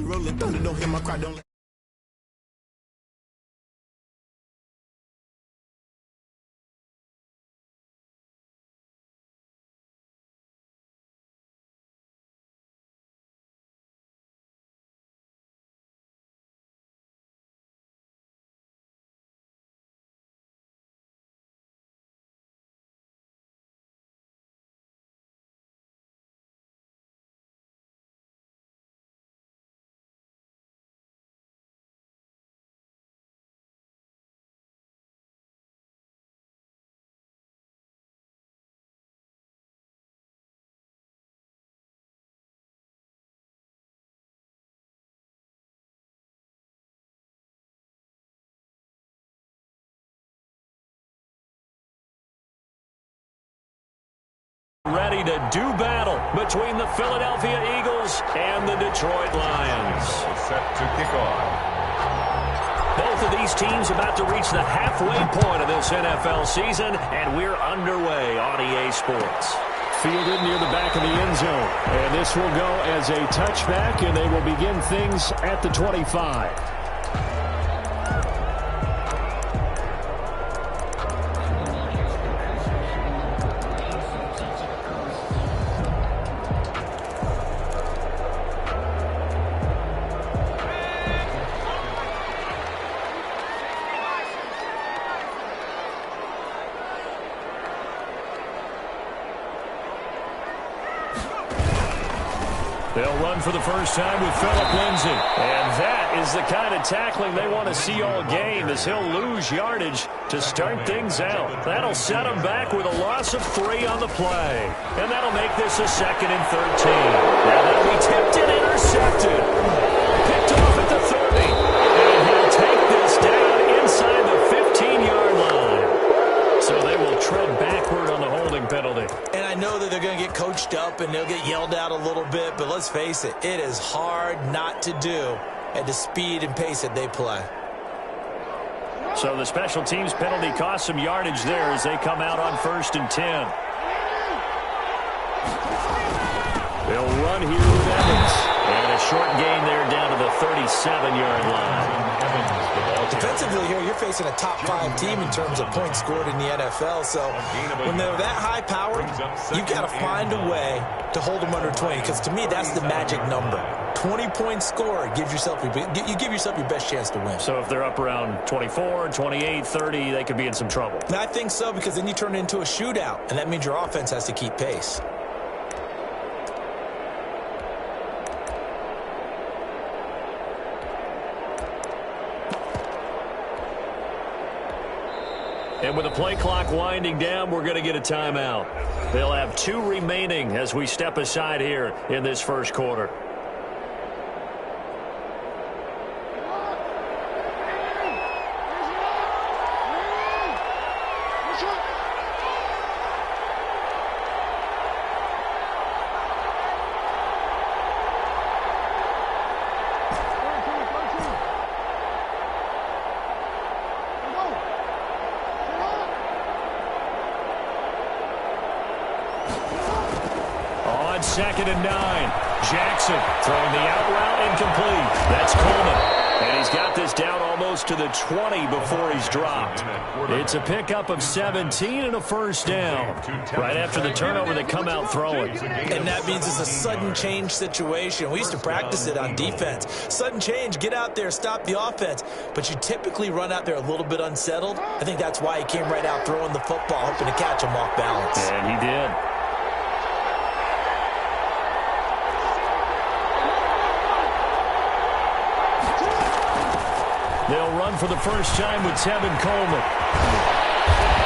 rolling thunder, don't hear my cry, don't. Ready to do battle between the Philadelphia Eagles and the Detroit Lions. Set to kick off. Both of these teams about to reach the halfway point of this NFL season, and we're underway on EA Sports. Fielded near the back of the end zone. And this will go as a touchback, and they will begin things at the 25. They'll run for the first time with Phillip Lindsay. And that is the kind of tackling they want to see all game, as he'll lose yardage to start things out. That'll set him back with a loss of 3 on the play. And that'll make this a 2nd and 13. Now that'll be tipped and intercepted. Picked off at the 30. And he'll take this down inside the 15-yard line. So they will tread backward on the holding penalty. And I know that they're going to get coached up and they'll get yelled at a little bit, but let's face it, it is hard not to do at the speed and pace that they play. So the special teams penalty cost some yardage there as they come out on 1st and 10. They'll run here with Evans. And a short gain there down to the 37-yard line. Defensively here, you're facing a top-5 team in terms of points scored in the NFL. So when they're that high-powered, you've got to find a way to hold them under 20. Because to me, that's the magic number. 20 points scored gives yourself you give yourself your best chance to win. So if they're up around 24, 28, 30, they could be in some trouble. And I think so, because then you turn it into a shootout, and that means your offense has to keep pace. And with the play clock winding down, we're going to get a timeout. They'll have 2 remaining as we step aside here in this first quarter. On 2nd and 9, Jackson throwing the out route incomplete. That's Coleman. And he's got this down almost to the 20 before he's dropped. It's a pickup of 17 and a first down. Right after the turnover, they come out throwing. And that means it's a sudden change situation. We used to practice it on defense. Sudden change, get out there, stop the offense. But you typically run out there a little bit unsettled. I think that's why he came right out throwing the football, hoping to catch him off balance. And he did. They'll run for the first time with Tevin Coleman.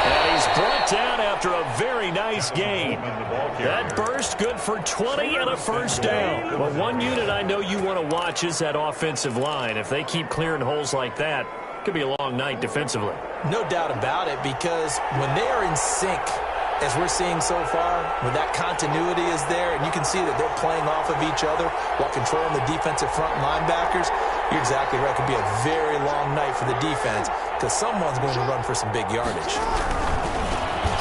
And he's brought down after a very nice gain. That burst good for 20 and a first down. Well, one unit I know you want to watch is that offensive line. If they keep clearing holes like that, it could be a long night defensively. No doubt about it, because when they are in sync, as we're seeing so far, when that continuity is there, and you can see that they're playing off of each other while controlling the defensive front linebackers, you're exactly right. It could be a very long night for the defense because someone's going to run for some big yardage.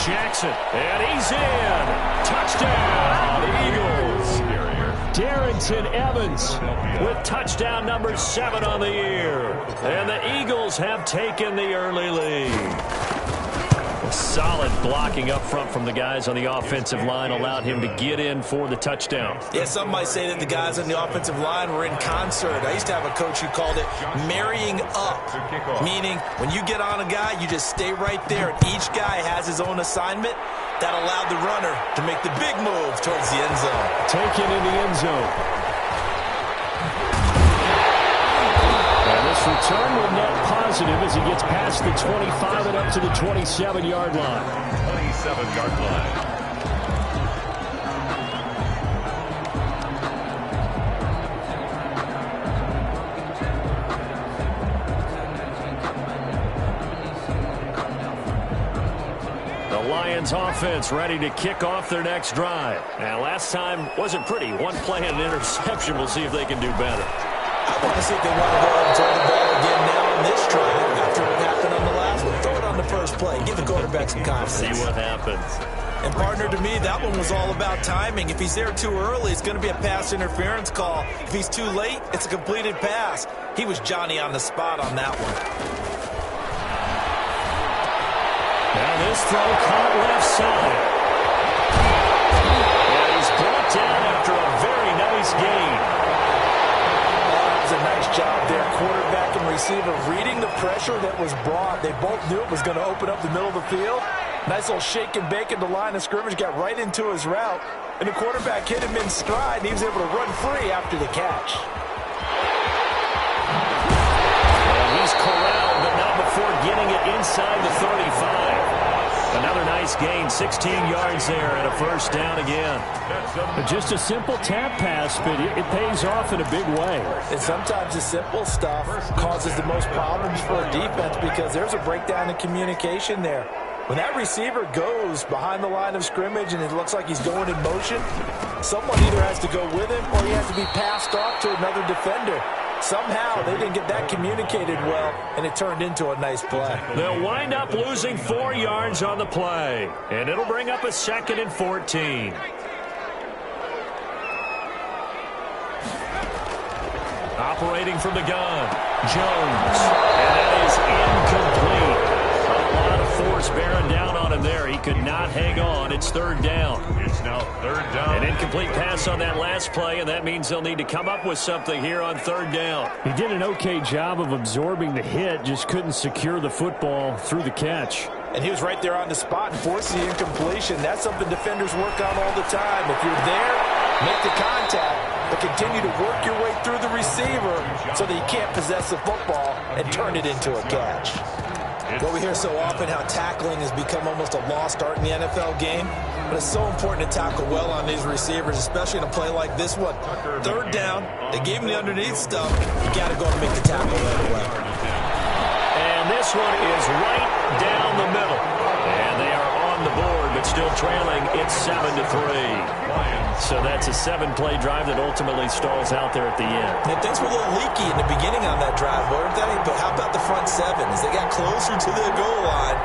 Jackson, and he's in. Touchdown, Eagles. Darrington Evans with touchdown number 7 on the year. And the Eagles have taken the early lead. Solid blocking up front from the guys on the offensive line allowed him to get in for the touchdown. Yeah, some might say that the guys on the offensive line were in concert. I used to have a coach who called it marrying up, meaning when you get on a guy, you just stay right there, and each guy has his own assignment. That allowed the runner to make the big move towards the end zone. Taken in the end zone. And this return will net positive as he gets past the 25 and up to the 27-yard line. 27-yard line. Lions offense ready to kick off their next drive. Now, last time wasn't pretty. One play and an interception. We'll see if they can do better. I want to see if they want to go ahead and throw the ball again now on this drive after what happened on the last one. Throw it on the first play. Give the quarterback some confidence. See what happens. And, partner, to me, that one was all about timing. If he's there too early, it's going to be a pass interference call. If he's too late, it's a completed pass. He was Johnny on the spot on that one. Now this throw caught left side. And he's brought down after a very nice gain. That was a nice job there. Quarterback and receiver reading the pressure that was brought. They both knew it was going to open up the middle of the field. Nice little shake and bake at the line of scrimmage. Got right into his route. And the quarterback hit him in stride, and he was able to run free after the catch. And he's corralled, but not before getting it inside the 35. Another nice gain, 16 yards there, and a first down again. Just a simple tap pass, but it pays off in a big way. And sometimes the simple stuff causes the most problems for a defense because there's a breakdown in communication there. When that receiver goes behind the line of scrimmage and it looks like he's going in motion, someone either has to go with him or he has to be passed off to another defender. Somehow they didn't get that communicated well, and it turned into a nice play. They'll wind up losing 4 yards on the play, and it'll bring up a 2nd and 14. Operating from the gun, Jones, and that is incomplete. A lot of force bearing down on him there. He could not hang on. It's 3rd down. It's now 3rd down. An incomplete pass on that last play, and that means they'll need to come up with something here on 3rd down. He did an okay job of absorbing the hit, just couldn't secure the football through the catch. And he was right there on the spot and forced the incompletion. That's something defenders work on all the time. If you're there, make the contact, but continue to work your way through the receiver so that you can't possess the football and turn it into a catch. Well, we hear so often how tackling has become almost a lost art in the NFL game, but it's so important to tackle well on these receivers, especially in a play like this one. 3rd down, they gave him the underneath stuff. You got to go and make the tackle right away. And this one is right down the middle. And they are on the board, but still trailing. It's 7-3. So that's a 7-play drive that ultimately stalls out there at the end. And things were a little leaky in the beginning on that drive, weren't they? But how about the front 7? As they got closer to the goal line,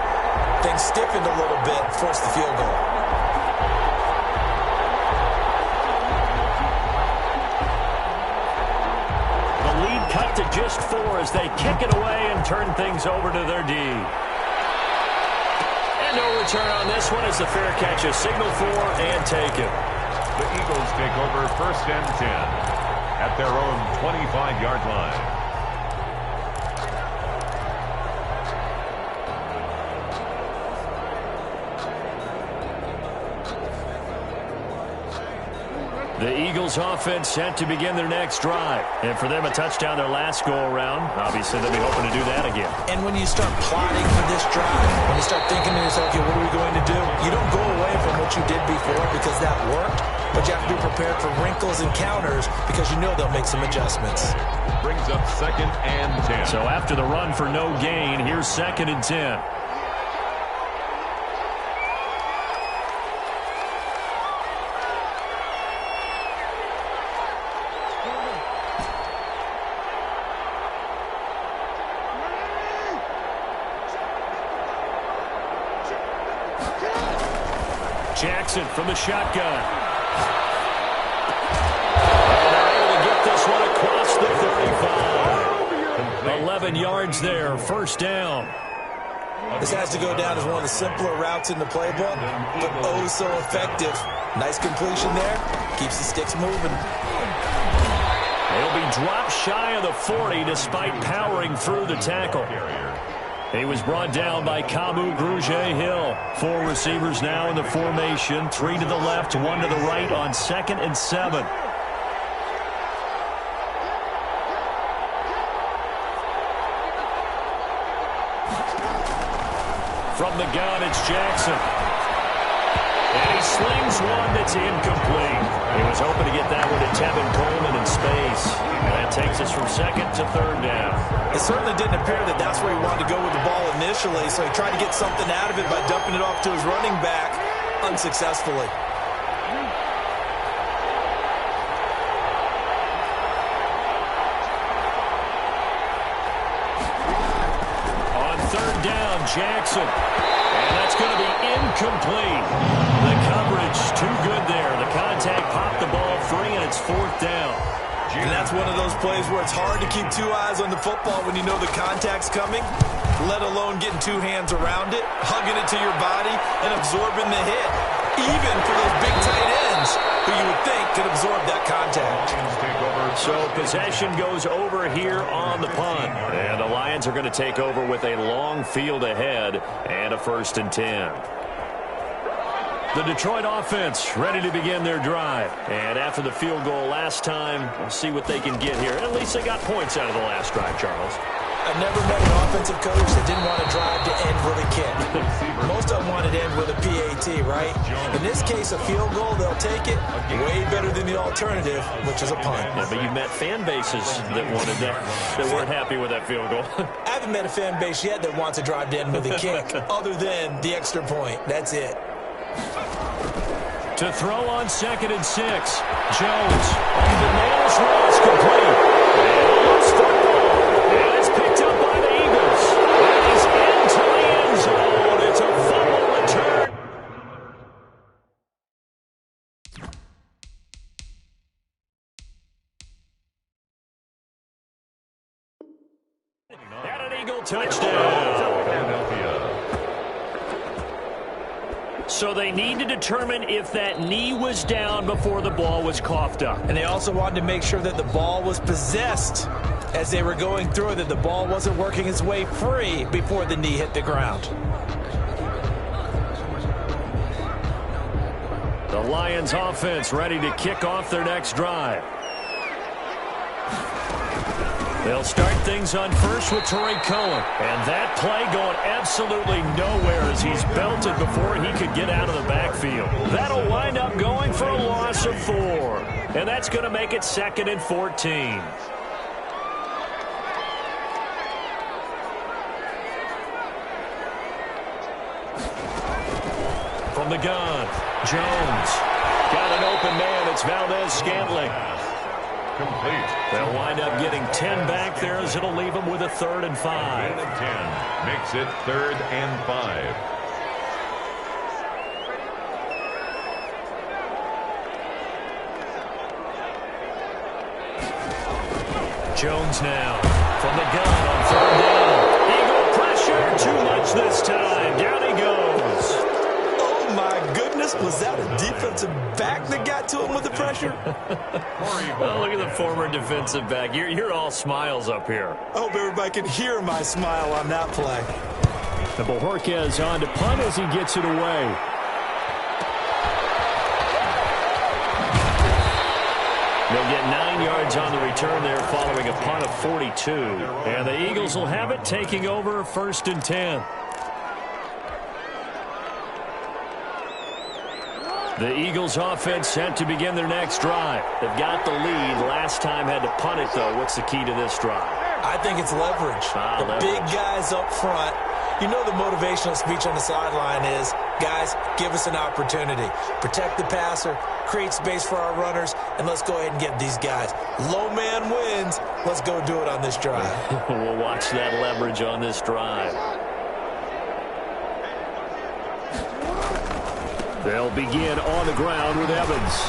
things stiffened a little bit, forced the field goal. The lead cut to just 4 as they kick it away and turn things over to their D. And no return on this one as the fair catch is signaled for and taken. The Eagles take over 1st and 10 at their own 25-yard line. The Eagles offense set to begin their next drive. And for them, a touchdown their last go-around. Obviously, they'll be hoping to do that again. And when you start plotting for this drive, when you start thinking to yourself, okay, what are we going to do? You don't go away from what you did before because that worked, but you have to be prepared for wrinkles and counters because you know they'll make some adjustments. Brings up 2nd and 10. So after the run for no gain, here's 2nd and 10. Jackson from the shotgun. 7 yards there, first down. This has to go down as one of the simpler routes in the playbook, but oh so effective. Nice completion there. Keeps the sticks moving. He'll be dropped shy of the 40 despite powering through the tackle. He was brought down by Kamu Grugier-Hill. 4 receivers now in the formation. 3 to the left, 1 to the right on 2nd and 7. From the gun, it's Jackson. And he slings one that's incomplete. He was hoping to get that one to Tevin Coleman in space. And that takes us from 2nd to 3rd down. It certainly didn't appear that that's where he wanted to go with the ball initially, so he tried to get something out of it by dumping it off to his running back unsuccessfully. On 3rd down, Jackson. And that's going to be incomplete. The coverage too good there. The contact popped the ball free, and it's 4th down. And that's one of those plays where it's hard to keep 2 eyes on the football when you know the contact's coming, let alone getting 2 hands around it, hugging it to your body, and absorbing the hit. Even for those big tight ends who you would think could absorb that contact. So possession goes over here on the punt. And the Lions are going to take over with a long field ahead and a 1st and 10. The Detroit offense ready to begin their drive. And after the field goal last time, we'll see what they can get here. At least they got points out of the last drive, Charles. I've never met an offensive coach that didn't want to drive to end with a kick. Most of them wanted to end with a PAT, right? In this case, a field goal, they'll take it. Way better than the alternative, which is a punt. Yeah, but you've met fan bases that wanted that weren't happy with that field goal. I haven't met a fan base yet that wants to drive to end with a kick, other than the extra point. That's it. To throw on 2nd and 6. Jones on the nails roll, complete. And almost football. And it's picked up by the Eagles. And he's into the end zone. It's a fumble return. And an Eagle touchdown. So they need to determine if that knee was down before the ball was coughed up. And they also wanted to make sure that the ball was possessed as they were going through it, that the ball wasn't working its way free before the knee hit the ground. The Lions offense ready to kick off their next drive. They'll start things on first with Torrey Cohen. And that play going absolutely nowhere as he's belted before he could get out of the backfield. That'll wind up going for a loss of 4. And that's going to make it 2nd and 14. From the gun, Jones. Got an open man. It's Valdez-Scantling. Complete. They'll wind up getting 10 back there as it'll leave them with a 3rd and 5. 10 makes it 3rd and 5. Jones now from the gun on 3rd down. Eagle pressure, too much this time. Down he goes. Oh, my goodness. Was that a defensive back that got to him with the pressure? Oh, look at the former defensive back. You're all smiles up here. I hope everybody can hear my smile on that play. The Bojorquez on to punt as he gets it away. They'll get 9 yards on the return there following a punt of 42. And the Eagles will have it taking over 1st and 10. The Eagles offense set to begin their next drive. They've got the lead. Last time had to punt it, though. What's the key to this drive? I think it's leverage. The leverage. Big guys up front. You know the motivational speech on the sideline is, guys, give us an opportunity. Protect the passer, create space for our runners, and let's go ahead and get these guys. Low man wins. Let's go do it on this drive. We'll watch that leverage on this drive. They'll begin on the ground with Evans.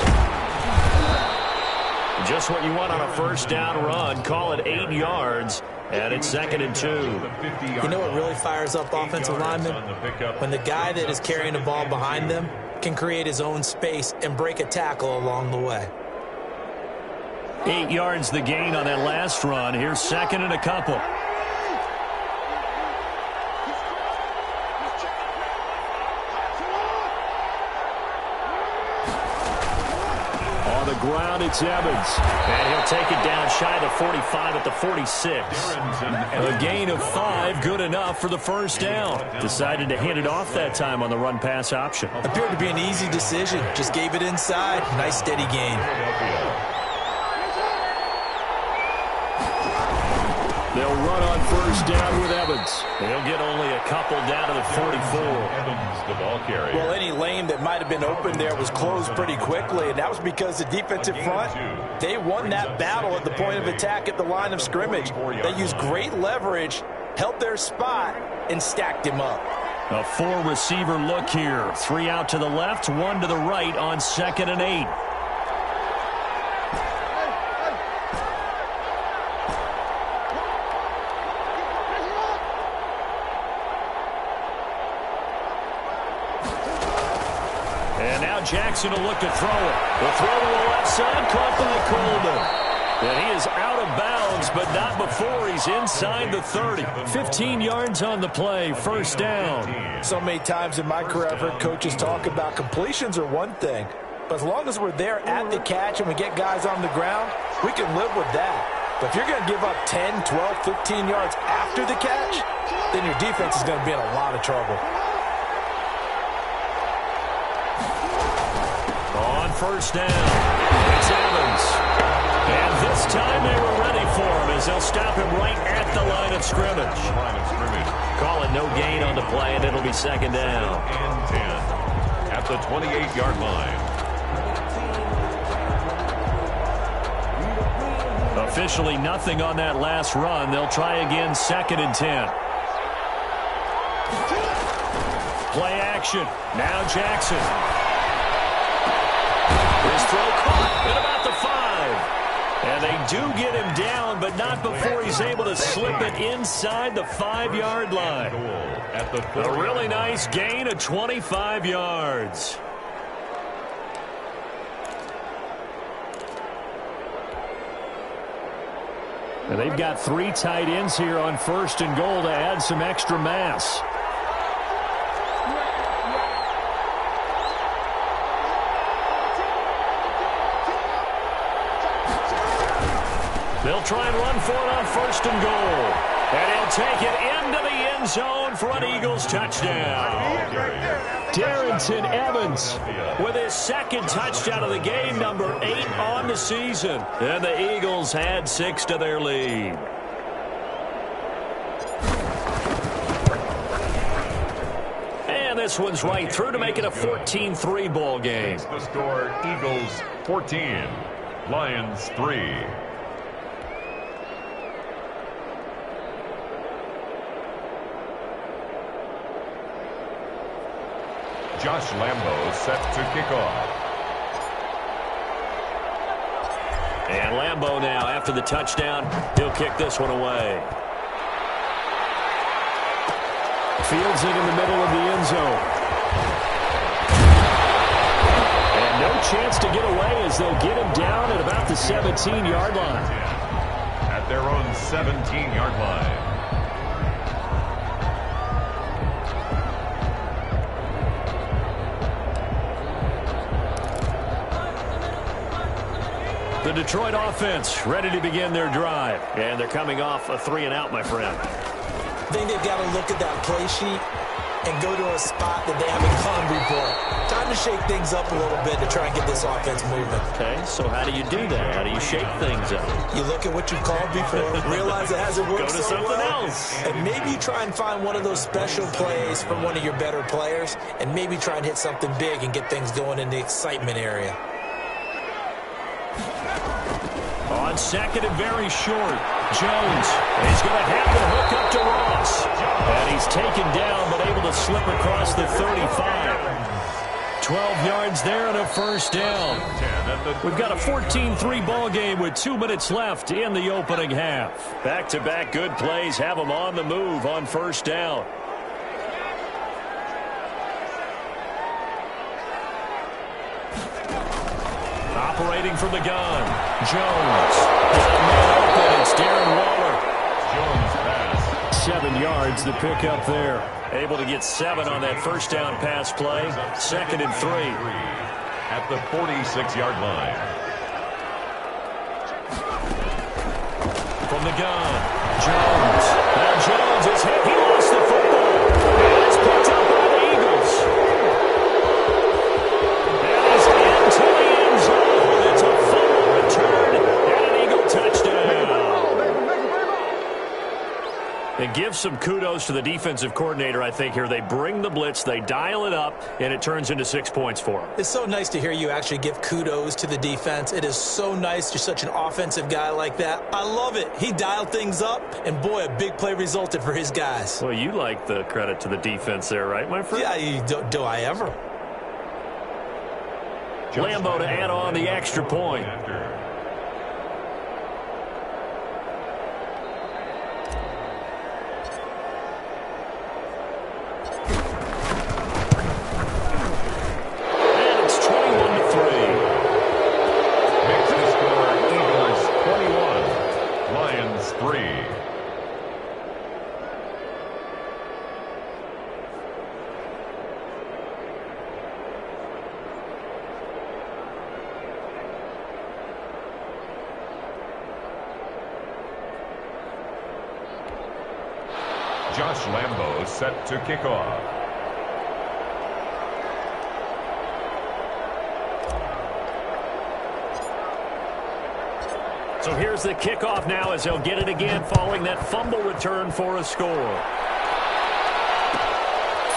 Just what you want on a 1st down run. Call it 8 yards. And it's 2nd and 2. You know what really fires up offensive linemen? When the guy that is carrying the ball behind them can create his own space and break a tackle along the way. 8 yards the gain on that last run. Here's 2nd and a couple. On the ground, it's Evans. And he'll take it down shy of the 45 at the 46. A gain of 5, good enough for the first down. Decided to hand it off that time on the run-pass option. Appeared to be an easy decision. Just gave it inside. Nice steady gain. They'll run on first down with Evans. He'll get only a couple down to the 44. Evans, the ball carrier. Well, any lane that might have been open there was closed pretty quickly, and that was because the defensive front, they won that battle at the point of attack at the line of scrimmage. They used great leverage, held their spot, and stacked him up. A 4-receiver look here. 3 out to the left, 1 to the right on 2nd and 8. Jackson will look to throw it. The throw to the left side, caught by Coleman. And he is out of bounds, but not before he's inside the 30. 15 yards on the play, first down. So many times in my career I've heard coaches talk about completions are one thing, but as long as we're there at the catch and we get guys on the ground, we can live with that. But if you're going to give up 10, 12, 15 yards after the catch, then your defense is going to be in a lot of trouble. First down. It's Evans. And this time they were ready for him as they'll stop him right at the line of scrimmage. Call it no gain on the play, and it'll be 2nd down. And 10 at the 28-yard line. Officially nothing on that last run. They'll try again, 2nd and 10. Play action. Now Jackson. His throw caught at about the 5. And they do get him down, but not before he's able to slip it inside the 5-yard line. A really nice gain of 25 yards. And they've got 3 tight ends here on 1st and goal to add some extra mass. They'll try and run for it on 1st and goal. And he'll take it into the end zone for an Eagles touchdown. Darrington Evans with his 2nd touchdown of the game, number 8 on the season. And the Eagles had 6 to their lead. And this one's right through to make it a 14-3 ball game. The score, Eagles 14, Lions 3. Josh Lambo set to kick off. And Lambo now, after the touchdown, he'll kick this one away. Fields it in the middle of the end zone. And no chance to get away as they'll get him down at about the 17-yard line. At their own 17-yard line. The Detroit offense ready to begin their drive. And they're coming off a 3-and-out, my friend. I think they've got to look at that play sheet and go to a spot that they haven't gone before. Time to shake things up a little bit to try and get this offense moving. Okay, so how do you do that? How do you shake things up? You look at what you've called before, realize it hasn't worked Go to so something well, else. and maybe you try and find one of those special plays from one of your better players, and maybe try and hit something big and get things going in the excitement area. On 2nd and very short, Jones. He's going to have the hook up to Ross. And he's taken down but able to slip across the 35. 12 yards there and a first down. We've got a 14-3 ball game with 2 minutes left in the opening half. Back-to-back good plays have them on the move on first down. Operating from the gun, Jones. It's Darren Waller. Jones pass. 7 yards, the pickup there. Able to get 7 on that first down pass play. 2nd and 3. At the 46-yard line. From the gun, Jones. Now Jones is hit. He lost the football. And it's picked up by the Eagles. That is into the end zone. It's a fumble return and an Eagle touchdown. And give some kudos to the defensive coordinator, I think, here. They bring the blitz, they dial it up, and it turns into 6 points for them. It's so nice to hear you actually give kudos to the defense. It is so nice. You're such an offensive guy like that. I love it. He dialed things up, and boy, a big play resulted for his guys. Well, you like the credit to the defense there, right, my friend? Yeah, do I ever? Lambo to add on the extra point. Josh Lambo set to kick off. So here's the kickoff now as he'll get it again following that fumble return for a score.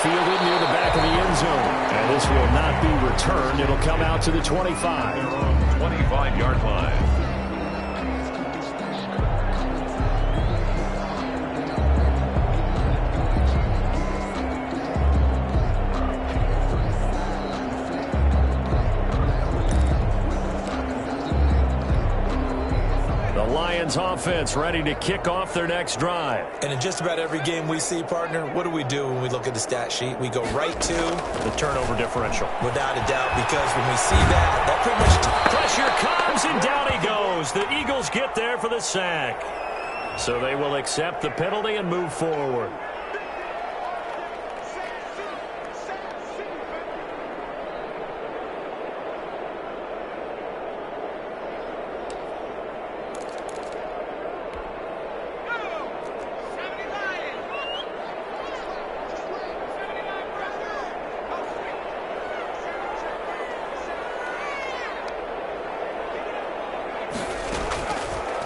Fielded near the back of the end zone. And this will not be returned. It'll come out to the 25. 25-yard line. Offense ready to kick off their next drive. And in just about every game we see, partner, what do we do when we look at the stat sheet? We go right to the turnover differential. Without a doubt, because when we see that pretty much pressure comes and down he goes. The Eagles get there for the sack. So they will accept the penalty and move forward.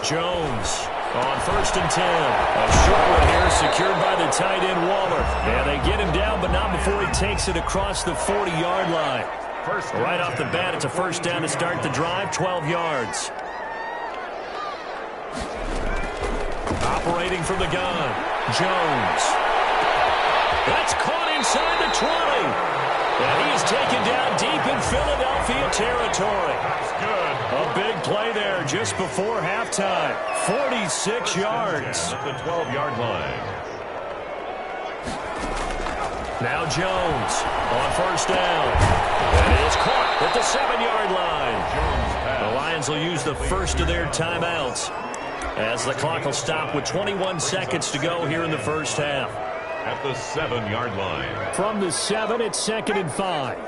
Jones on 1st and 10. A short one here secured by the tight end Waller. And they get him down, but not before he takes it across the 40-yard line. Right off the bat, it's a first down to start the drive, 12 yards. Operating from the gun, Jones. That's caught inside the 20. And he is taken down deep in Philadelphia territory. That's good. A big play there just before halftime. 46 yards. At the 12-yard line. Now Jones on 1st down. And it is caught at the 7-yard line. The Lions will use the first of their timeouts as the clock will stop with 21 seconds to go here in the first half. At the 7-yard line. From the 7, it's 2nd and 5.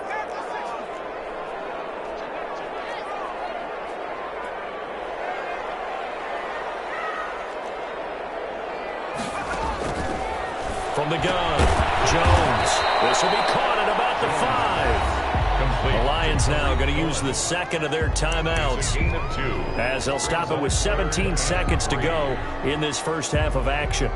From the gun, Jones. This will be caught at about the 5. Complete. The Lions now going to use the second of their timeouts Gain of 2. as they'll stop it with 17 seconds to go in this first half of action.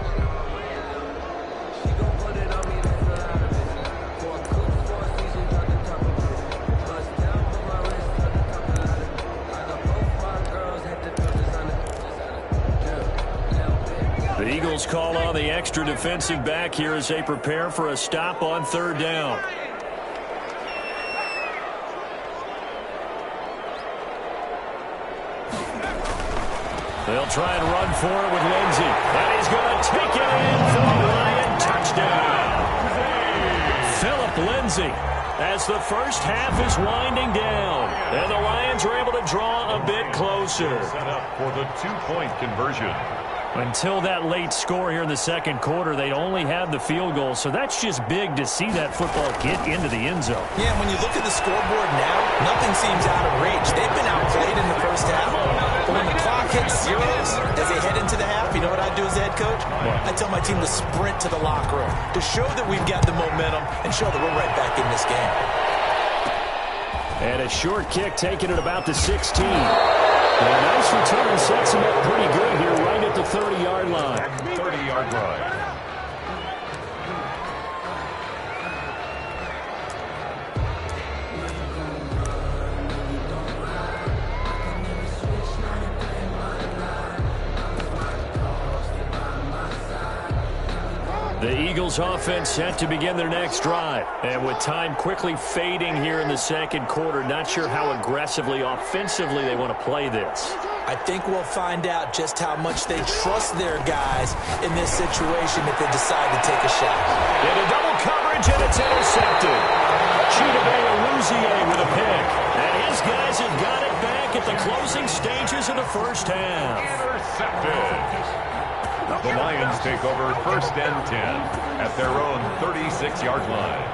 The Eagles call on the extra defensive back here as they prepare for a stop on 3rd down. They'll try and run for it with Lindsey. And he's going to take it in for a Lion touchdown. Philip Lindsey, as the first half is winding down. And the Lions are able to draw a bit closer. Set up for the two-point conversion. Until that late score here in the second quarter, they only had the field goal. So that's just big to see that football get into the end zone. Yeah, when you look at the scoreboard now, nothing seems out of reach. They've been outplayed in the first half. But when the clock hits zeros as they head into the half, you know what I do as a head coach? I tell my team to sprint to the locker room to show that we've got the momentum and show that we're right back in this game. And a short kick taken at about the 16. And a nice return sets him up pretty good here right at the 30-yard line. 30-yard line. The Eagles offense set to begin their next drive. And with time quickly fading here in the second quarter, not sure how aggressively, offensively they want to play this. I think we'll find out just how much they trust their guys in this situation if they decide to take a shot. Into double coverage, and it's intercepted. Chidobe with a pick. And his guys have got it back at the closing stages of the first half. Intercepted. The Lions take over first and 10 at their own 36-yard line.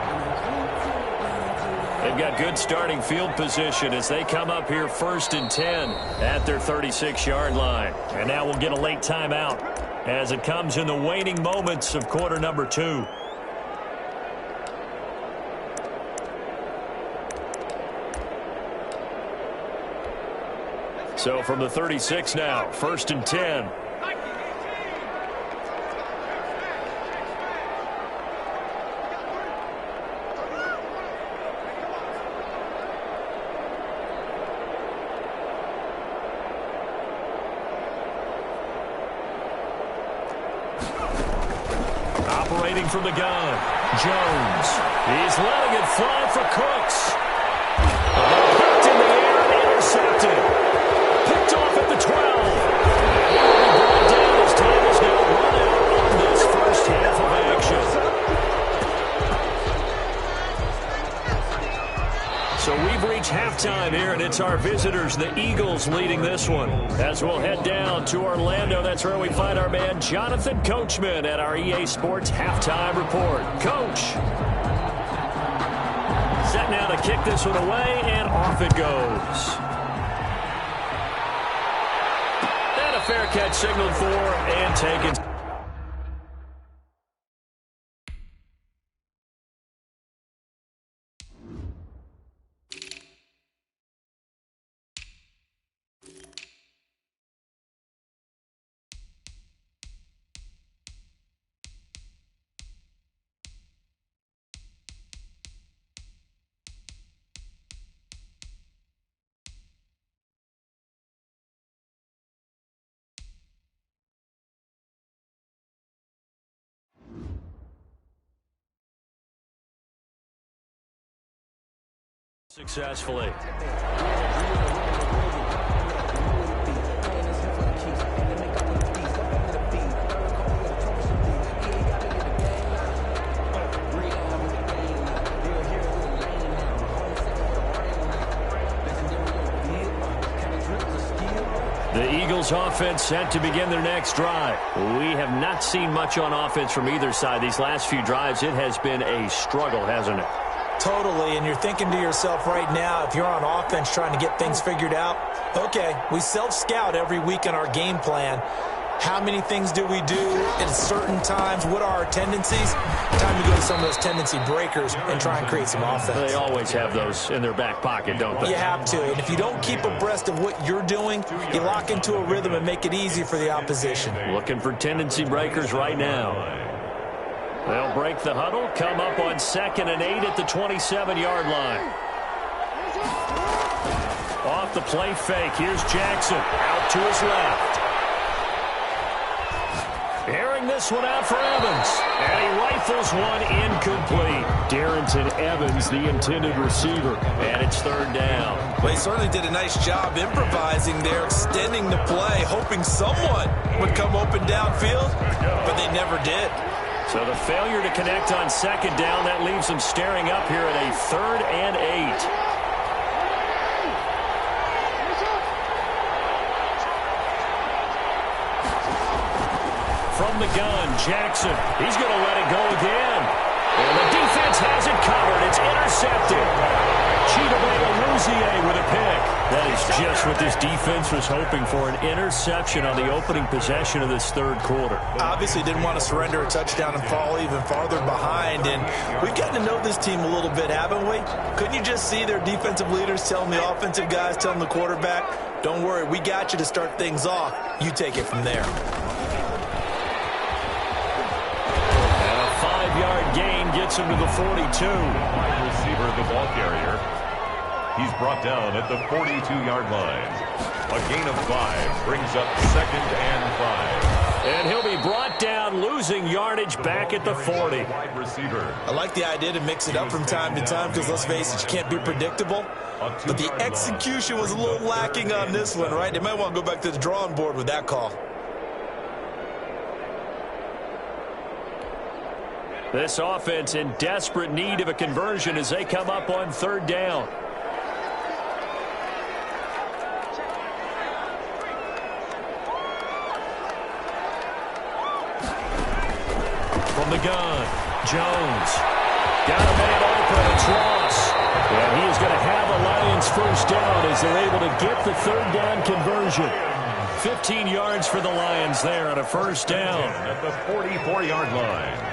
They've got good starting field position as they come up here first and 10 at their 36-yard line. And now we'll get a late timeout as it comes in the waning moments of quarter number 2. So from the 36 now, first and 10. Operating from the gun, Jones. He's letting it fly for Cooks. Picked in the air and intercepted. Picked off at the 12. And brought down as time is now run out on this first half of action. So we've reached halftime here, and it's our visitors, the Eagles, leading this one. As we'll head down to Orlando, that's where we find our man Jonathan Coachman at our EA Sports Halftime Report. Coach. Set now to kick this one away, and off it goes. And a fair catch signaled for and taken. Successfully. The Eagles offense set to begin their next drive. We have not seen much on offense from either side. These last few drives, it has been a struggle, hasn't it? Totally, and you're thinking to yourself right now, if you're on offense trying to get things figured out, okay, we self-scout every week in our game plan. How many things do we do at certain times? What are our tendencies? Time to go to some of those tendency breakers and try and create some offense. They always have those in their back pocket, don't they? You have to, and if you don't keep abreast of what you're doing, you lock into a rhythm and make it easy for the opposition. Looking for tendency breakers right now. They'll break the huddle, come up on 2nd and 8 at the 27-yard line. Off the play fake, here's Jackson, out to his left. Airing this one out for Evans. And he rifles one incomplete. Darrington Evans, the intended receiver. And it's third down. Well, he certainly did a nice job improvising there, extending the play, hoping someone would come open downfield, but they never did. So the failure to connect on second down, that leaves them staring up here at a 3rd and 8. From the gun, Jackson. He's going to let it go again. And the defense has it covered. It's intercepted. Chidobe with a pick. That is just what this defense was hoping for, an interception on the opening possession of this third quarter. Obviously didn't want to surrender a touchdown and fall even farther behind. And we've gotten to know this team a little bit, haven't we? Couldn't you just see their defensive leaders telling the offensive guys, telling the quarterback, don't worry, we got you to start things off. You take it from there. Gain gets him to the 42. Wide receiver, the ball carrier. He's brought down at the 42-yard line. A gain of 5 brings up 2nd and 5. And he'll be brought down, losing yardage back at the 40. Wide receiver. I like the idea to mix it up from time to time because, let's face it, you can't be predictable. But the execution was a little lacking on this one, right? They might want to go back to the drawing board with that call. This offense in desperate need of a conversion as they come up on 3rd down. From the gun, Jones. Got a man open, it's Ross. And he is going to have a Lions first down as they're able to get the 3rd down conversion. 15 yards for the Lions there on a first down. At the 44-yard line.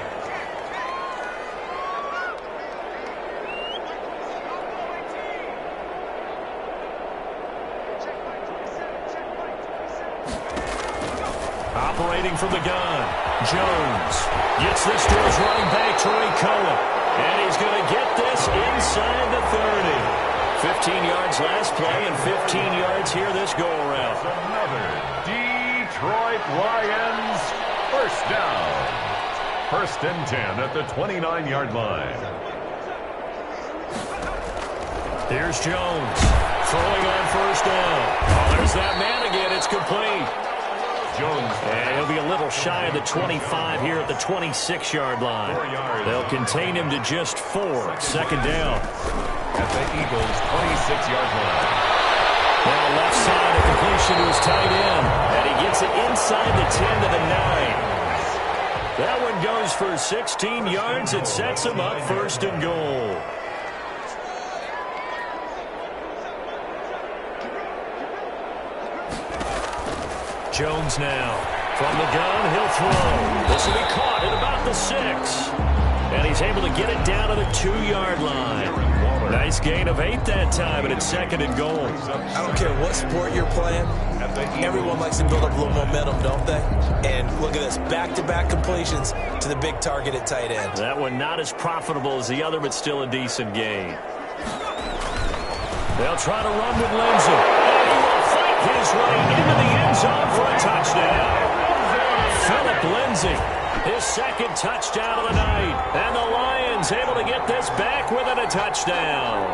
Operating from the gun, Jones gets this to his running back, Troy Cohen. And he's going to get this inside the 30. 15 yards last play and 15 yards here this go-around. Another Detroit Lions first down. 1st and 10 at the 29-yard line. Here's Jones throwing on first down. Oh, there's that man again. It's complete. Jones. And he'll be a little shy of the 25 here at the 26-yard line. They'll contain him to just 4. 2nd down. At the Eagles' 26-yard line. Now left side, a completion to his tight end. And he gets it inside the 10 to the 9. That one goes for 16 yards. It sets him up 1st and goal. Jones now. From the gun, he'll throw. This will be caught at about the 6. And he's able to get it down to the 2-yard line. Nice gain of 8 that time, and it's 2nd and goal. I don't care what sport you're playing. Everyone likes to build up a little momentum, don't they? And look at this, back-to-back completions to the big target at tight end. That one not as profitable as the other, but still a decent gain. They'll try to run with Lindsay. And he will fight his way into the end zone for a touchdown. Philip Lindsay, his 2nd touchdown of the night. And the Lions able to get this back within a touchdown.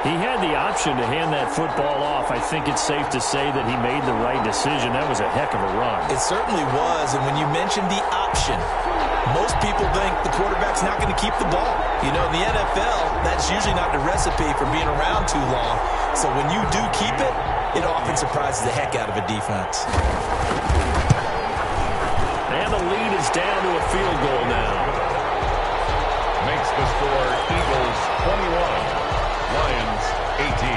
He had the option to hand that football off. I think it's safe to say that he made the right decision. That was a heck of a run. It certainly was, and when you mentioned the option, most people think the quarterback's not going to keep the ball. You know, in the NFL, that's usually not the recipe for being around too long. So when you do keep it, it often surprises the heck out of a defense. And the lead is down to a field goal now. Makes the score Eagles 21. Lions 18.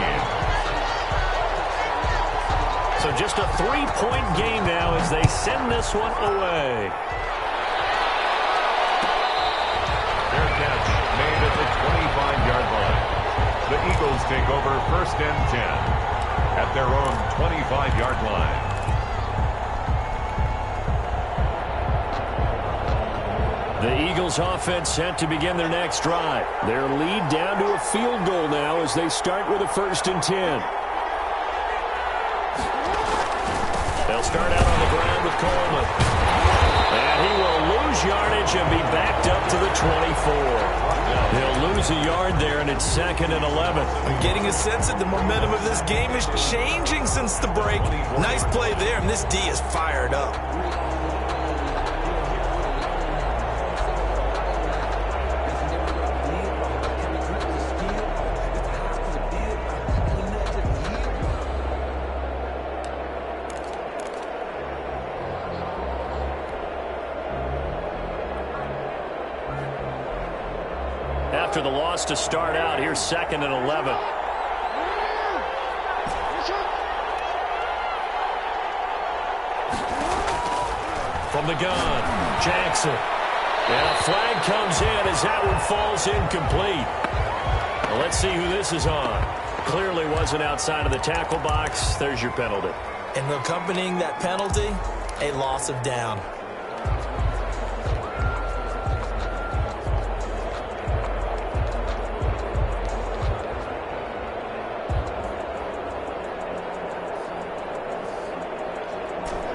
So just a 3-point game now as they send this one away. Their catch made at the 25-yard line. The Eagles take over 1st and 10 at their own 25-yard line. The Eagles offense set to begin their next drive. Their lead down to a field goal now as they start with a 1st and 10. They'll start out on the ground with Coleman. And They'll lose a yard there, and it's 2nd and 11. I'm getting a sense that the momentum of this game is changing since the break. Nice play there, and this D is fired up. After the loss to start out, here's 2nd and 11. From the gun, Jackson. And a flag comes in as that one falls incomplete. Well, let's see who this is on. Clearly wasn't outside of the tackle box. There's your penalty. And accompanying that penalty, a loss of down.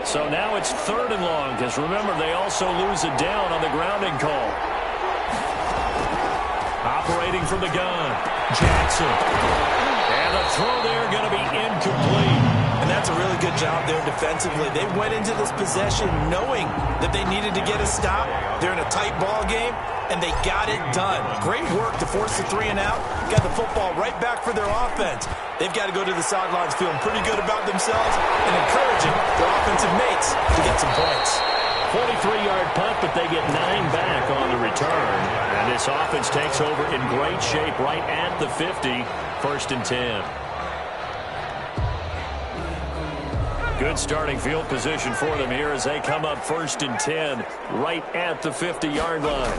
So now it's 3rd and long, because remember, they also lose a down on the grounding call. Operating from the gun, Jackson. And the throw there going to be incomplete. And that's a really good job there defensively. They went into this possession knowing that they needed to get a stop. They're in a tight ball game, and they got it done. Great work to force the 3 and out. Got the football right back for their offense. They've got to go to the sidelines feeling pretty good about themselves and encouraging their offensive mates to get some points. 43-yard punt, but they get 9 back on the return. And this offense takes over in great shape right at the 50, 1st and 10. Good starting field position for them here as they come up 1st and 10 right at the 50-yard line.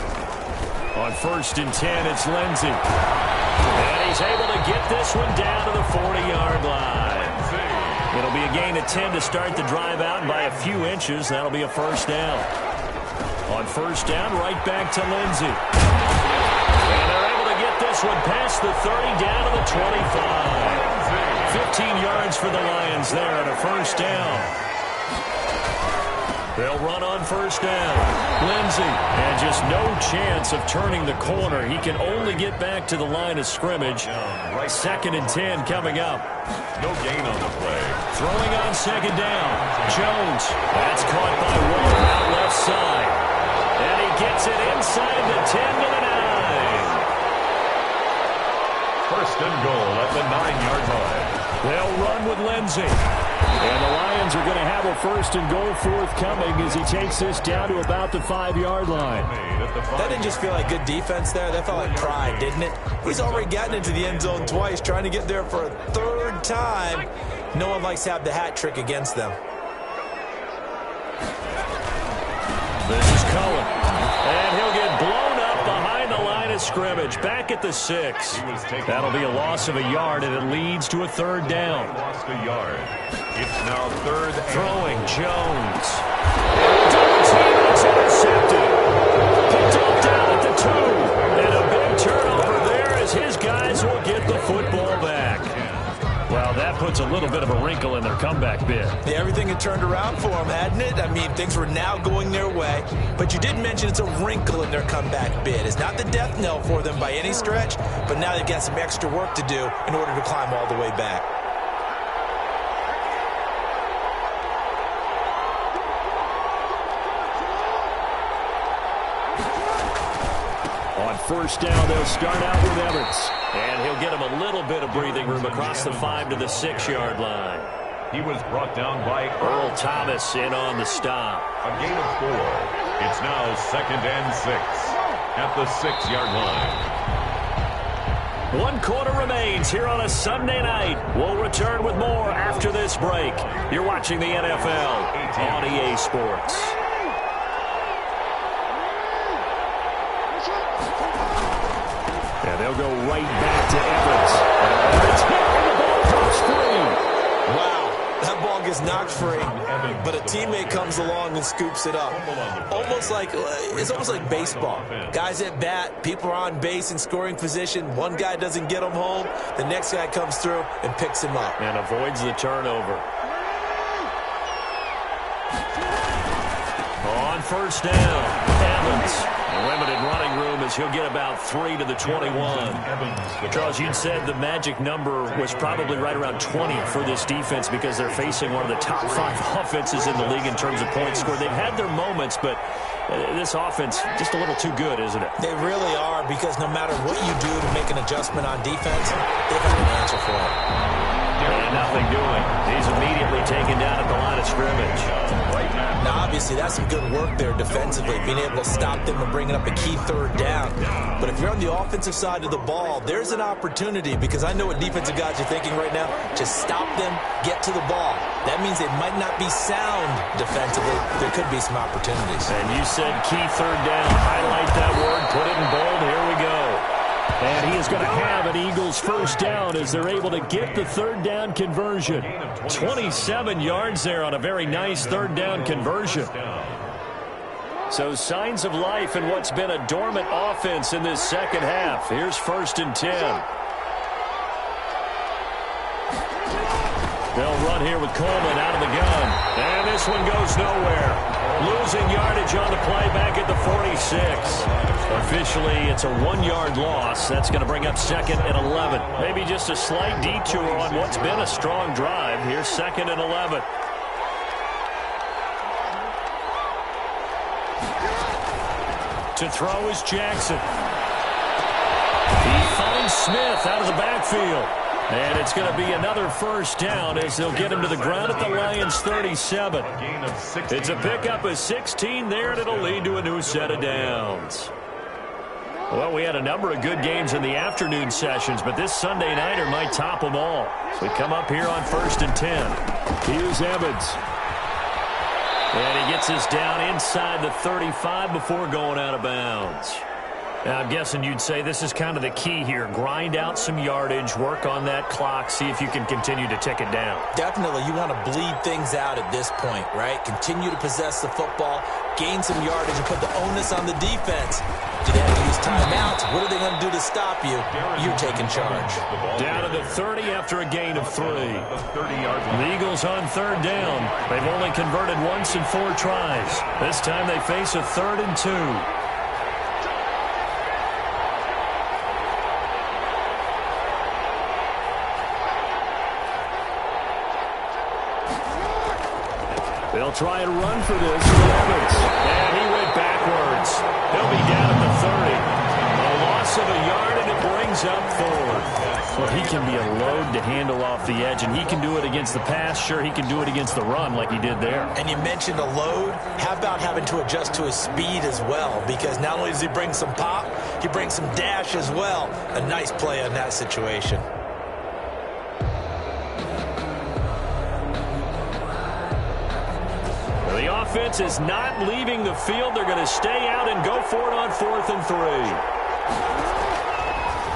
On 1st and 10, it's Lindsey. And he's able to get this one down to the 40-yard line. It'll be a gain of 10 to start the drive out, and by a few inches, that'll be a 1st down. On 1st down, right back to Lindsey. And they're able to get this one past the 30 down to the 25. 15 yards for the Lions there at a 1st down. They'll run on 1st down. Lindsey, and just no chance of turning the corner. He can only get back to the line of scrimmage. 2nd and 10 coming up. No gain on the play. Throwing on 2nd down. Jones. That's caught by Waller out left side. And he gets it inside the 10 to the 9. 1st and goal at the 9-yard line. They'll run with Lindsey. And the Lions are going to have a 1st and goal forthcoming as he takes this down to about the 5-yard line. That didn't just feel like good defense there. That felt like pride, didn't it? He's already gotten into the end zone twice, trying to get there for a 3rd time. No one likes to have the hat trick against them. This is Cullen. And he'll get blown up behind the line of scrimmage. Back at the 6. That'll be a loss of a yard, and it leads to a 3rd down. Lost a yard. It's now 3rd and throwing Jones. Double team, it's intercepted. Picked up down at the 2. And a big turnover there as his guys will get the football back. Well, that puts a little bit of a wrinkle in their comeback bid. Yeah, everything had turned around for them, hadn't it? I mean, things were now going their way. But you did mention it's a wrinkle in their comeback bid. It's not the death knell for them by any stretch, but now they've got some extra work to do in order to climb all the way back. On 1st down, they'll start out with Everts. And he'll get him a little bit of breathing room across the 5 to the 6-yard line. he was brought down by Earl Thomas in on the stop. A gain of 4. It's now 2nd and 6 at the 6-yard line. 1 quarter remains here on a Sunday night. We'll return with more after this break. You're watching the NFL on EA Sports. And they'll go right back to Everett. Everett hit and the ball drops free. Wow, that ball gets knocked free, but a teammate comes along and scoops it up. It's almost like baseball. Guys at bat, people are on base in scoring position. One guy doesn't get him home. The next guy comes through and picks him up. And avoids the turnover. On first down. Evans, limited running room as he'll get about 3 to the 21. Charles, you said the magic number was probably right around 20 for this defense because they're facing one of the top 5 offenses in the league in terms of points scored. They've had their moments, but this offense just a little too good, isn't it? They really are, because no matter what you do to make an adjustment on defense, they've got an answer for it. And nothing doing. He's immediately taken down at the line of scrimmage. Now, obviously, that's some good work there defensively, being able to stop them and bringing up a key third down. But if you're on the offensive side of the ball, there's an opportunity, because I know what defensive guys are thinking right now. Just stop them, get to the ball. That means they might not be sound defensively. There could be some opportunities. And you said key third down. Highlight that word. Put it in bold. Here we go. And he is going to have an Eagles first down as they're able to get the third down conversion. 27 yards there on a very nice third down conversion. So signs of life in what's been a dormant offense in this second half. Here's 1st and 10. They'll run here with Coleman out of the gun. And this one goes nowhere. Losing yardage on the play back at the 46. Officially, it's a 1-yard loss. That's going to bring up 2nd and 11. Maybe just a slight detour on what's been a strong drive. Here's 2nd and 11. To throw is Jackson. He finds Smith out of the backfield. And it's going to be another first down as they'll get him to the ground at the Lions' 37. It's a pickup of 16 there, and it'll lead to a new set of downs. Well, we had a number of good games in the afternoon sessions, but this Sunday nighter might top them all. So we come up here on 1st and 10. Here's Evans. And he gets us down inside the 35 before going out of bounds. Now, I'm guessing you'd say this is kind of the key here. Grind out some yardage, work on that clock, see if you can continue to tick it down. Definitely, you want to bleed things out at this point, right? Continue to possess the football, gain some yardage, and put the onus on the defense. Do they have to use timeouts? What are they going to do to stop you? You're taking charge. Down to the 30 after a gain of 3. The Eagles on 3rd down. They've only converted once in 4 tries. This time they face a 3rd and 2. They'll try and run for this with Evans. And he went backwards. He'll be down at the 30. A loss of a yard, and it brings up 4. Well, he can be a load to handle off the edge, and he can do it against the pass. Sure, he can do it against the run like he did there. And you mentioned a load. How about having to adjust to his speed as well? Because not only does he bring some pop, he brings some dash as well. A nice play on that situation. The offense is not leaving the field. They're going to stay out and go for it on 4th and 3.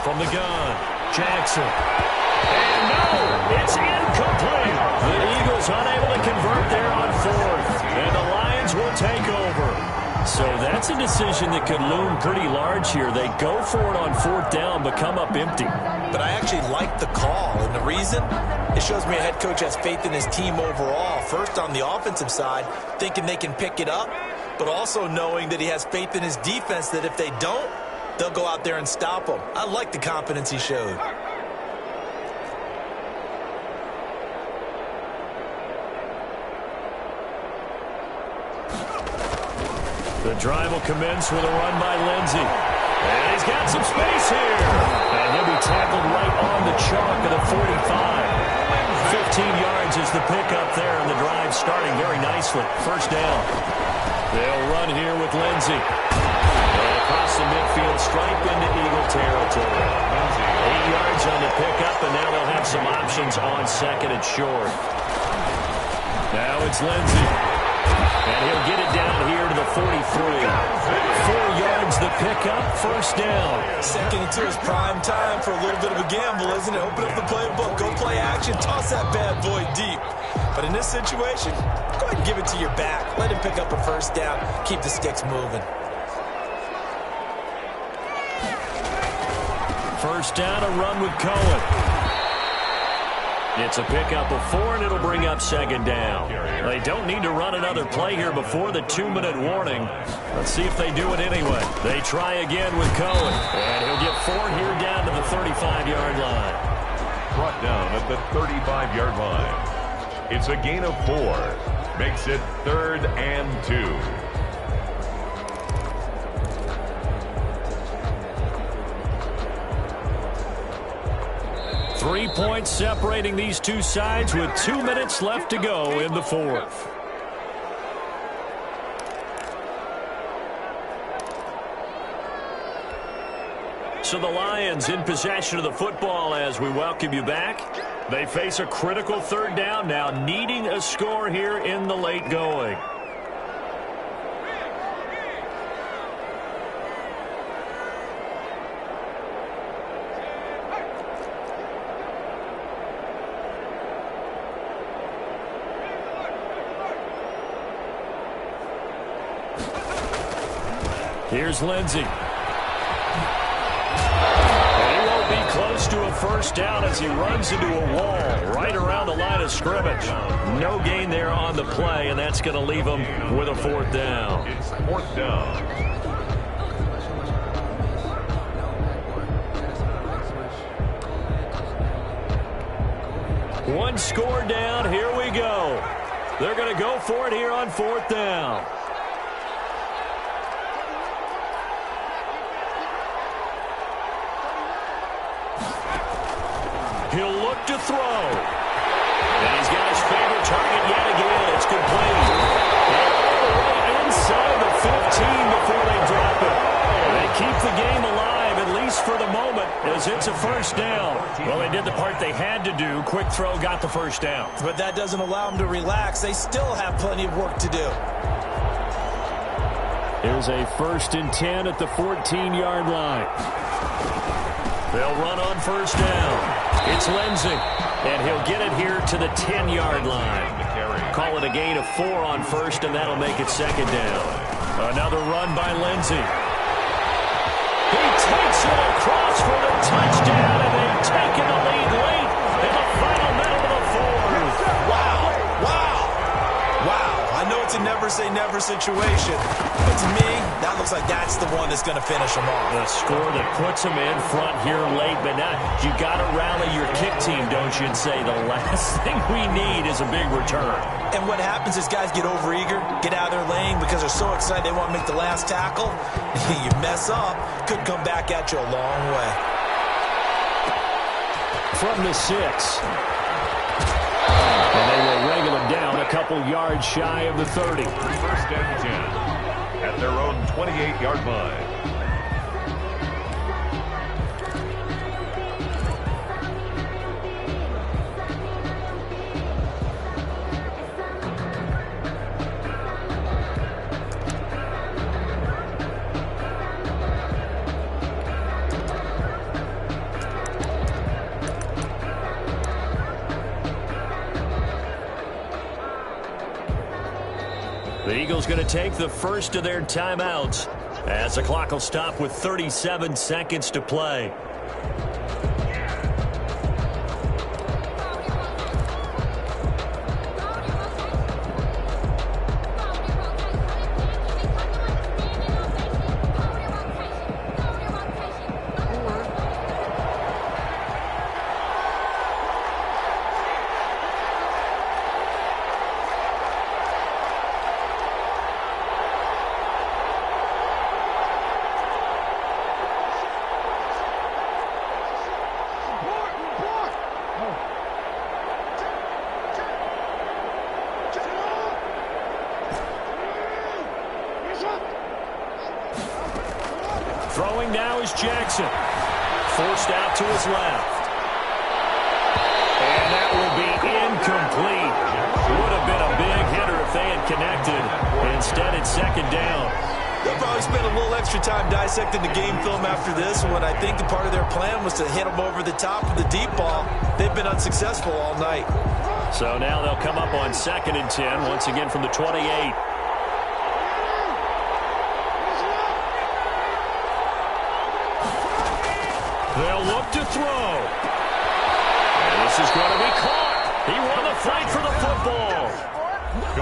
From the gun, Jackson. And no, it's incomplete. The Eagles unable to convert there on 4th. And the Lions will take over. So that's a decision that could loom pretty large here. They go for it on 4th down, but come up empty. But I actually like the call, and the reason? It shows me a head coach has faith in his team overall. First, on the offensive side, thinking they can pick it up, but also knowing that he has faith in his defense that if they don't, they'll go out there and stop them. I like the confidence he showed. The drive will commence with a run by Lindsey. And he's got some space here. And he'll be tackled right on the chalk of the 45. 15 yards is the pickup there, and the drive starting very nicely. First down. They'll run here with Lindsey. And across the midfield stripe into Eagle territory. 8 yards on the pickup, and now they'll have some options on 2nd and short. Now it's Lindsey. And he'll get it down here to the 43. 4 yards the pickup, first down. 2nd and 2 is prime time for a little bit of a gamble, isn't it? Open up the playbook, go play action, toss that bad boy deep. But in this situation, go ahead and give it to your back. Let him pick up a first down. Keep the sticks moving. First down, a run with Cohen. It's a pickup of 4, and it'll bring up second down. They don't need to run another play here before the 2-minute warning. Let's see if they do it anyway. They try again with Cohen, and he'll get 4 here down to the 35-yard line. Brought down at the 35-yard line. It's a gain of 4. Makes it 3rd and 2. 3 points separating these two sides with 2 minutes left to go in the fourth. So the Lions in possession of the football as we welcome you back. They face a critical 3rd down now, needing a score here in the late going. Here's Lindsey. And he won't be close to a first down as he runs into a wall right around the line of scrimmage. No gain there on the play, and that's going to leave him with a 4th down. It's 4th down. One score down. Here we go. They're going to go for it here on 4th down. He'll look to throw. And he's got his favorite target yet again. It's complete. And all the way inside the 15 before they drop it. They keep the game alive, at least for the moment, as it's a first down. Well, they did the part they had to do. Quick throw got the first down. But that doesn't allow them to relax. They still have plenty of work to do. Here's a 1st and 10 at the 14-yard line. They'll run on first down. It's Lindsey, and he'll get it here to the 10-yard line. Call it a gain of 4 on first, and that'll make it second down. Another run by Lindsey. He takes it across for the touchdown, and they've taken the lead late in the final minute of the fourth. Wow. I know it's a never-say-never situation, but to me, that looks like that's the one that's going to finish them off. The score that puts them in front here late, but now you got to rally your kick team, don't you, and say the last thing we need is a big return. And what happens is guys get overeager, get out of their lane because they're so excited they want to make the last tackle. You mess up, could come back at you a long way. From the 6. And they will wrangle him down a couple yards shy of the 30. 1st and 10 at their own 28-yard line. The Eagles going to take the first of their timeouts as the clock will stop with 37 seconds to play. Throwing now is Jackson. Forced out to his left. And that will be incomplete. Would have been a big hitter if they had connected. Instead, it's second down. They'll probably spend a little extra time dissecting the game film after this when I think the part of their plan was to hit them over the top of the deep ball. They've been unsuccessful all night. So now they'll come up on 2nd and 10, once again from the 28. They'll look to throw. And this is going to be caught. He won the fight for the football.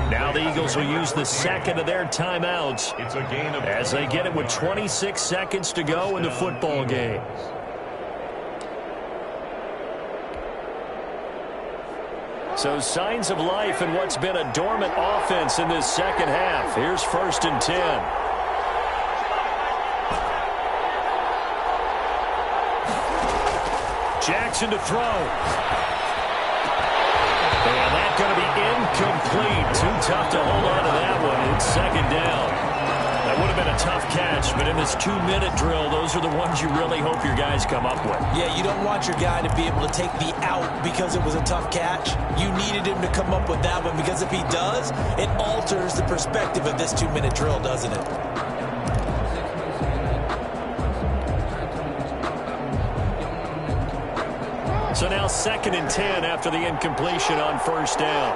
Now the Eagles will use the second of their timeouts as they get it with 26 seconds to go in the football game. So signs of life in what's been a dormant offense in this second half. Here's 1st and 10. Jackson to throw. And that's going to be incomplete. Too tough to hold on to that one. It's 2nd down. That would have been a tough catch, but in this 2-minute drill, those are the ones you really hope your guys come up with. Yeah, you don't want your guy to be able to take the out because it was a tough catch. You needed him to come up with that one because if he does, it alters the perspective of this 2-minute drill, doesn't it? So now 2nd and 10 after the incompletion on 1st down.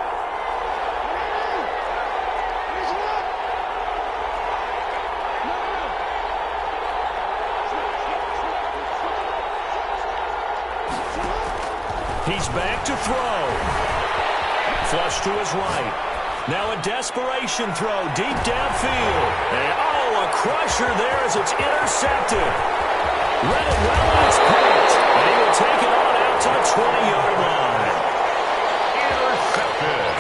He's back to throw. Flush to his right. Now a desperation throw deep downfield. And a crusher there as it's intercepted. Read it well and it's picked. And he will take it on out to the 20-yard line. Intercepted.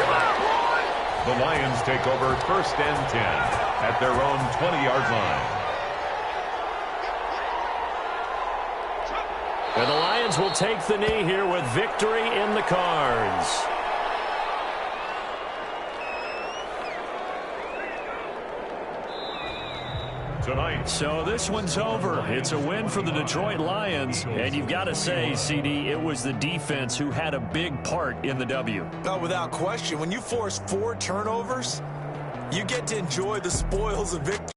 The Lions take over 1st and 10 at their own 20-yard line. And the Lions will take the knee here with victory in the cards. Tonight. So this one's over. It's a win for the Detroit Lions. And you've got to say, CD, it was the defense who had a big part in the W. No, without question. When you force 4 turnovers, you get to enjoy the spoils of victory.